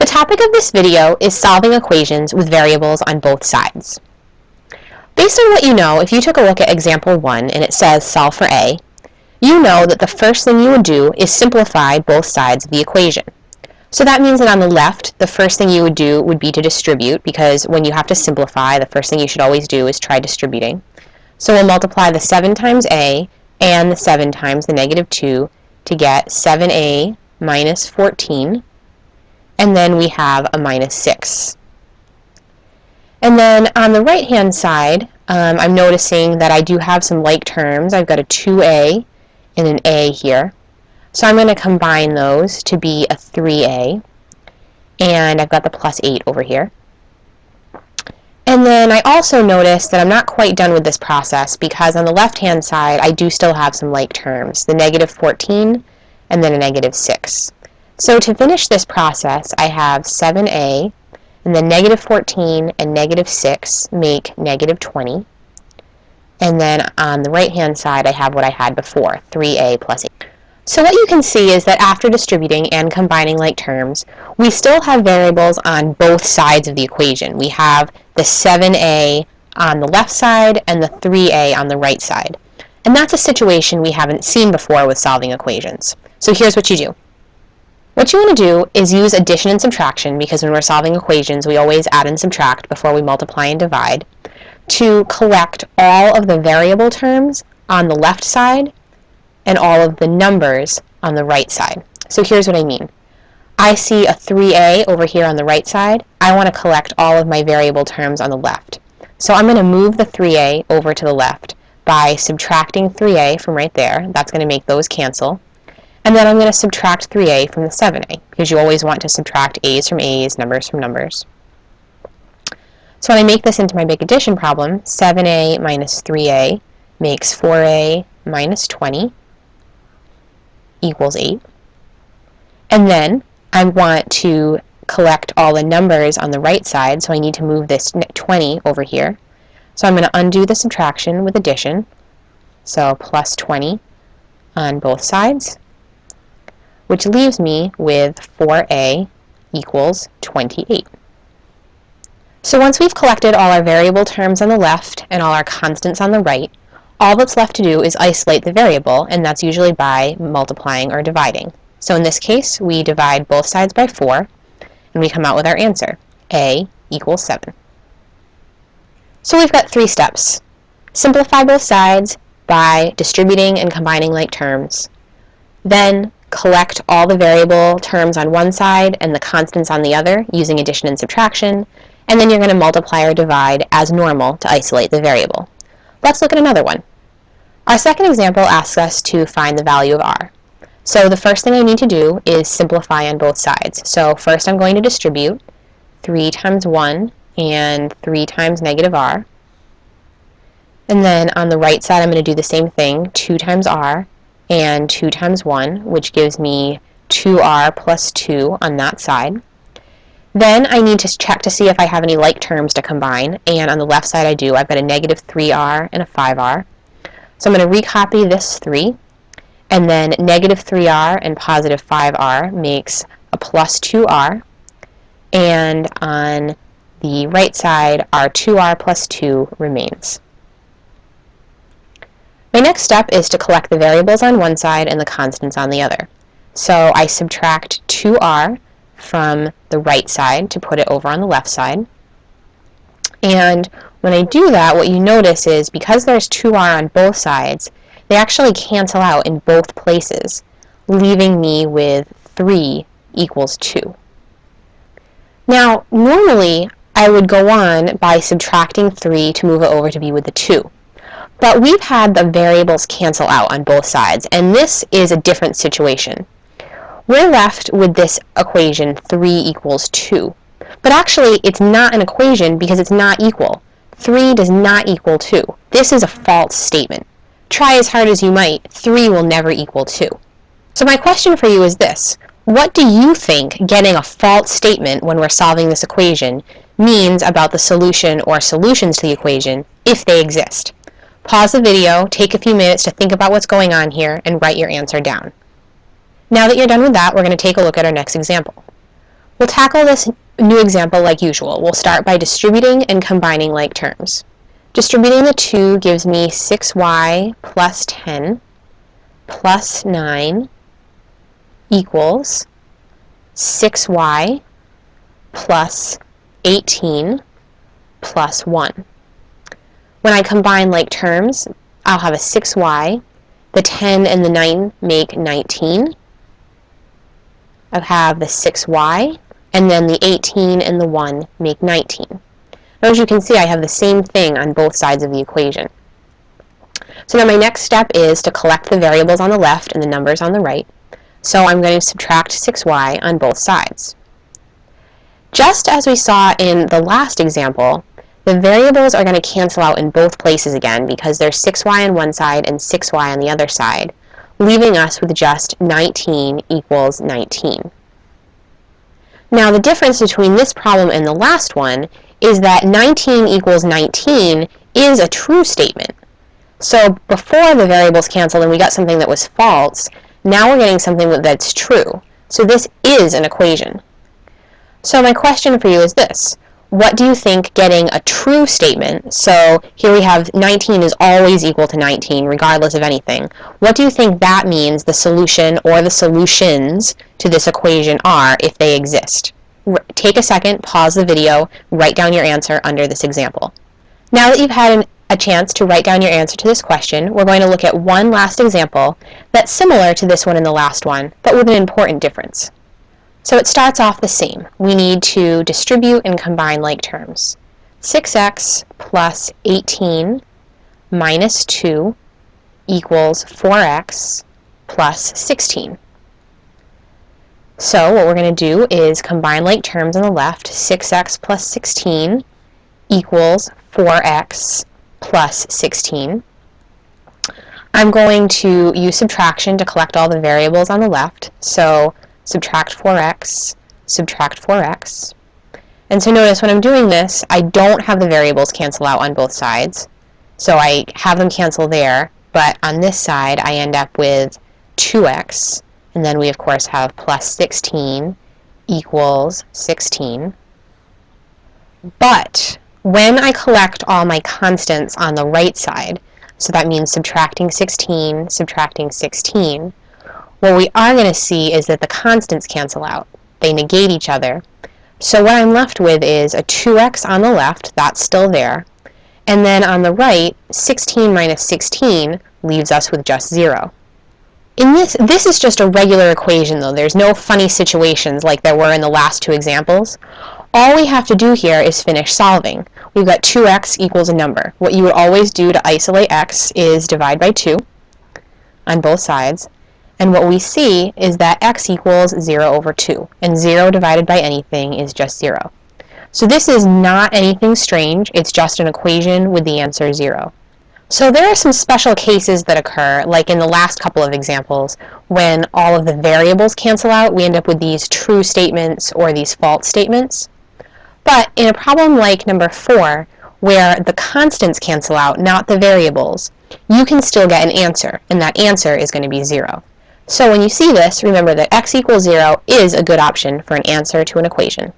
The topic of this video is solving equations with variables on both sides. Based on what you know, if you took a look at example 1 and it says solve for a, you know that the first thing you would do is simplify both sides of the equation. So that means that on the left, the first thing you would do would be to distribute, because when you have to simplify, the first thing you should always do is try distributing. So we'll multiply the 7 times a and the 7 times the negative 2 to get 7a minus 14, and then we have a minus 6. And then on the right-hand side, I'm noticing that I do have some like terms. I've got a 2a and an a here. So I'm going to combine those to be a 3a, and I've got the plus 8 over here. And then I also notice that I'm not quite done with this process, because on the left-hand side I do still have some like terms, the negative 14 and then a negative 6. So to finish this process, I have 7a, and then negative 14 and negative 6 make negative 20. And then on the right-hand side, I have what I had before, 3a plus 8. So what you can see is that after distributing and combining like terms, we still have variables on both sides of the equation. We have the 7a on the left side and the 3a on the right side. And that's a situation we haven't seen before with solving equations. So here's what you do. What you want to do is use addition and subtraction, because when we're solving equations, we always add and subtract before we multiply and divide, to collect all of the variable terms on the left side and all of the numbers on the right side. So here's what I mean. I see a 3a over here on the right side. I want to collect all of my variable terms on the left. So I'm going to move the 3a over to the left by subtracting 3a from right there. That's going to make those cancel. And then I'm going to subtract 3a from the 7a, because you always want to subtract a's from a's, numbers from numbers. So when I make this into my big addition problem, 7a minus 3a makes 4a minus 20 equals 8. And then I want to collect all the numbers on the right side, so I need to move this 20 over here. So I'm going to undo the subtraction with addition, so plus 20 on both sides, which leaves me with 4a equals 28. So once we've collected all our variable terms on the left and all our constants on the right, all that's left to do is isolate the variable, and that's usually by multiplying or dividing. So in this case, we divide both sides by 4, and we come out with our answer, a equals 7. So we've got 3 steps. Simplify both sides by distributing and combining like terms. Then collect all the variable terms on one side and the constants on the other using addition and subtraction, and then you're going to multiply or divide as normal to isolate the variable. Let's look at another one. Our second example asks us to find the value of r. So the first thing I need to do is simplify on both sides. So first I'm going to distribute 3 times 1 and 3 times negative r. And then on the right side I'm going to do the same thing, 2 times r and 2 times 1, which gives me 2r plus 2 on that side. Then I need to check to see if I have any like terms to combine, and on the left side I do. I've got a negative 3r and a 5r. So I'm going to recopy this 3, and then negative 3r and positive 5r makes a plus 2r, and on the right side our 2r plus 2 remains. My next step is to collect the variables on one side and the constants on the other. So I subtract 2r from the right side to put it over on the left side. And when I do that, what you notice is because there's 2r on both sides, they actually cancel out in both places, leaving me with 3 equals 2. Now, normally I would go on by subtracting 3 to move it over to be with the 2. But we've had the variables cancel out on both sides, and this is a different situation. We're left with this equation 3 equals 2. But actually, it's not an equation because it's not equal. 3 does not equal 2. This is a false statement. Try as hard as you might, 3 will never equal 2. So my question for you is this. What do you think getting a false statement when we're solving this equation means about the solution or solutions to the equation, if they exist? Pause the video, take a few minutes to think about what's going on here, and write your answer down. Now that you're done with that, we're going to take a look at our next example. We'll tackle this new example like usual. We'll start by distributing and combining like terms. Distributing the 2 gives me 6y plus 10 plus 9 equals 6y plus 18 plus 1. When I combine like terms, I'll have a 6y, the 10 and the 9 make 19. I'll have the 6y, and then the 18 and the 1 make 19. Now, as you can see, I have the same thing on both sides of the equation. So now my next step is to collect the variables on the left and the numbers on the right. So I'm going to subtract 6y on both sides. Just as we saw in the last example, the variables are going to cancel out in both places again because there's 6y on one side and 6y on the other side, leaving us with just 19 equals 19. Now the difference between this problem and the last one is that 19 equals 19 is a true statement. So before the variables canceled and we got something that was false, now we're getting something that's true. So this is an equation. So my question for you is this. What do you think getting a true statement, so here we have 19 is always equal to 19 regardless of anything, what do you think that means the solution or the solutions to this equation are if they exist? Take a second, pause the video, write down your answer under this example. Now that you've had a chance to write down your answer to this question, we're going to look at one last example that's similar to this one and the last one, but with an important difference. So it starts off the same. We need to distribute and combine like terms. 6x plus 18 minus 2 equals 4x plus 16. So what we're going to do is combine like terms on the left. 6x plus 16 equals 4x plus 16. I'm going to use subtraction to collect all the variables on the left. So subtract 4x, subtract 4x. And so notice when I'm doing this, I don't have the variables cancel out on both sides. So I have them cancel there, but on this side I end up with 2x, and then we of course have plus 16 equals 16. But when I collect all my constants on the right side, so that means subtracting 16, subtracting 16, what we are going to see is that the constants cancel out. They negate each other. So what I'm left with is a 2x on the left, that's still there, and then on the right, 16 minus 16 leaves us with just 0. This is just a regular equation though. There's no funny situations like there were in the last two examples. All we have to do here is finish solving. We've got 2x equals a number. What you would always do to isolate x is divide by 2 on both sides. And what we see is that x equals 0 over 2, and 0 divided by anything is just 0. So this is not anything strange, it's just an equation with the answer 0. So there are some special cases that occur, like in the last couple of examples, when all of the variables cancel out, we end up with these true statements or these false statements. But in a problem like number 4, where the constants cancel out, not the variables, you can still get an answer, and that answer is going to be 0. So when you see this, remember that x equals 0 is a good option for an answer to an equation.